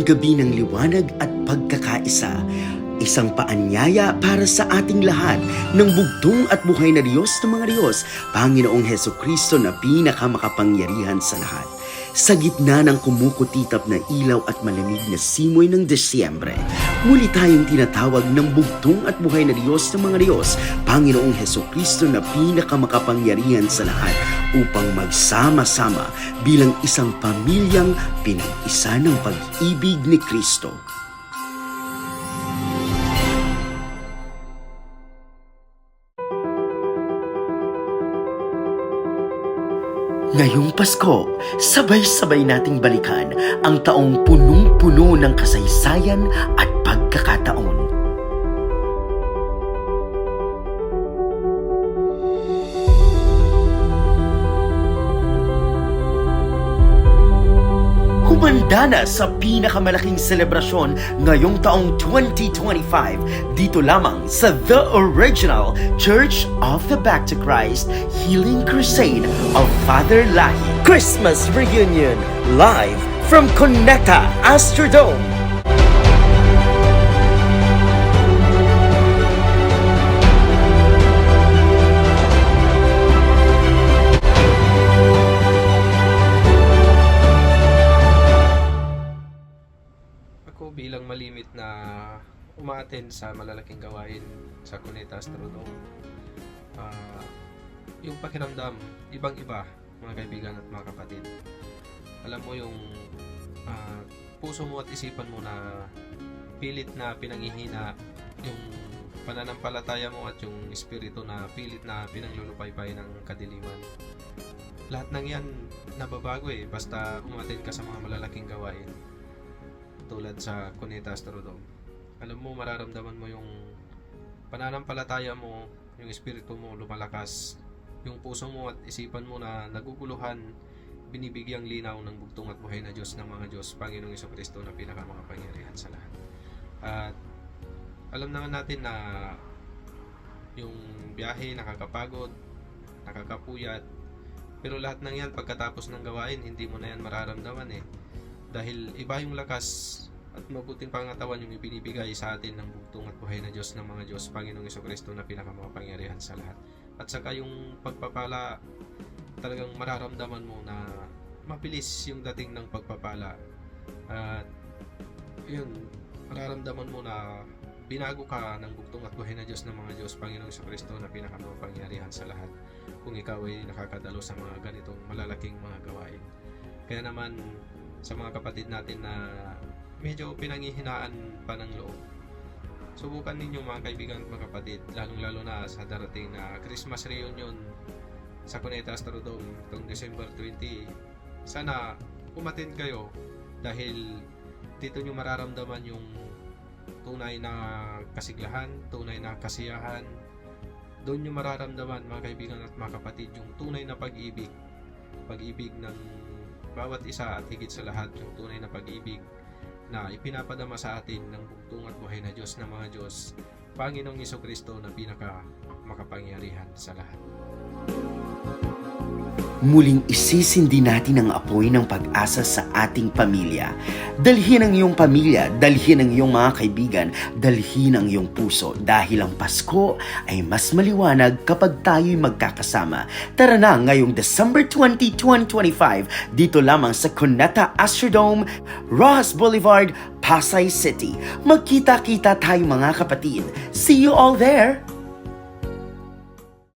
isang gabi ng liwanag at pagkakaisa, isang paanyaya para sa ating lahat ng bugtong at buhay na Diyos ng mga Diyos, Panginoong Hesukristo na pinakamakapangyarihan sa lahat. Sa gitna ng kumukutitap na ilaw at malamig na simoy ng Desyembre, muli tayong tinatawag ng bugtong at buhay na Diyos ng mga Diyos, Panginoong Hesukristo na pinakamakapangyarihan sa lahat, upang magsama-sama bilang isang pamilyang pinag-isa ng pag-ibig ni Kristo. Ngayong Pasko, sabay-sabay nating balikan ang taong punong-puno ng kasaysayan at pagkakataon. Humanda na sa pinakamalaking selebrasyon ngayong taong 2025 dito lamang sa The Original Church of the Back to Christ Healing Crusade of Father Lahi. Christmas Reunion live from Cuneta Astrodome. Ako bilang malimit na umaattend sa malalaking gawain sa Cuneta Astrodome, yung pakiramdam, ibang-iba mga kaibigan at mga kapatid. Alam mo yung puso mo at isipan mo na pilit na pinanghihina, yung pananampalataya mo at yung espiritu na pilit na pinanglulupaypay ng kadiliman. Lahat ng yan nababago basta umaattend ka sa mga malalaking gawain tulad sa Cuneta Astrodome. Alam mo, mararamdaman mo yung pananampalataya mo, yung espiritu mo lumalakas, yung puso mo at isipan mo na naguguluhan, binibigyang linaw ng bugtong at buhay na Diyos ng mga Diyos, Panginoong Hesukristo na pinakamakapangyarihan sa lahat. At alam naman natin na yung biyahe nakakapagod, nakakapuyat, pero lahat ng yan pagkatapos ng gawain, hindi mo na yan mararamdaman dahil iba yung lakas at mabuting pangatawan yung ibinibigay sa atin ng bugtong at buhay na Diyos ng mga Diyos, Panginoong Hesukristo na pinakamakapangyarihan sa lahat. At saka yung pagpapala, talagang mararamdaman mo na mabilis yung dating ng pagpapala. At yun, mararamdaman mo na binago ka ng bugtong at buhay na Diyos ng mga Diyos, Panginoong Hesukristo na pinakamakapangyarihan sa lahat kung ikaw ay nakakadalo sa mga ganitong malalaking mga gawain. Kaya naman, sa mga kapatid natin na medyo pinanghihinaan pa ng loob, subukan ninyo mga kaibigan at mga kapatid, lalong-lalo na sa darating na Christmas reunion sa Cuneta Astrodome itong December 20. Sana umattend kayo dahil dito nyo mararamdaman yung tunay na kasiglahan, tunay na kasiyahan. Doon nyo mararamdaman mga kaibigan at mga kapatid yung tunay na pag-ibig ng bawat isa at higit sa lahat yung tunay na pag-ibig na ipinapadama sa atin ng bugtong at buhay na Diyos ng mga Diyos, Panginoong Hesukristo na pinakamakapangyarihan sa lahat. Muling isisindi natin ang apoy ng pag-asa sa ating pamilya. Dalhin ang iyong pamilya, dalhin ang iyong mga kaibigan, dalhin ang iyong puso dahil ang Pasko ay mas maliwanag kapag tayo'y magkakasama. Tara na ngayong December 20, 2025 dito lamang sa Cuneta Astrodome, Rojas Boulevard, Pasay City. Magkita-kita tayo mga kapatid. See you all there!